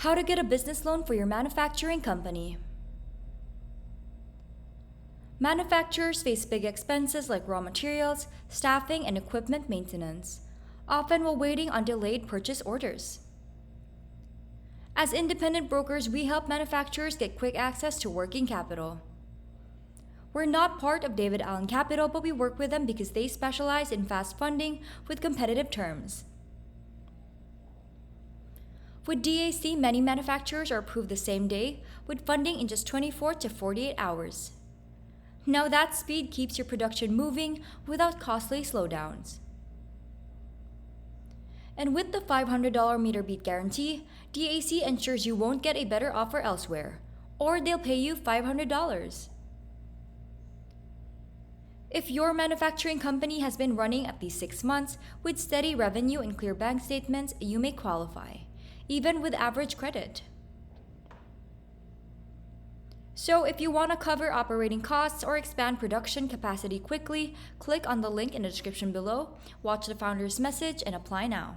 How to get a business loan for your manufacturing company. Manufacturers face big expenses like raw materials, staffing, and equipment maintenance, often while waiting on delayed purchase orders. As independent brokers, we help manufacturers get quick access to working capital. We're not part of David Allen Capital, but we work with them because they specialize in fast funding with competitive terms. With DAC, many manufacturers are approved the same day, with funding in just 24 to 48 hours. Now that speed keeps your production moving without costly slowdowns. And with the $500 meter beat guarantee, DAC ensures you won't get a better offer elsewhere, or they'll pay you $500. If your manufacturing company has been running at least 6 months with steady revenue and clear bank statements, you may qualify, even with average credit. So if you want to cover operating costs or expand production capacity quickly, click on the link in the description below, watch the founder's message, and apply now.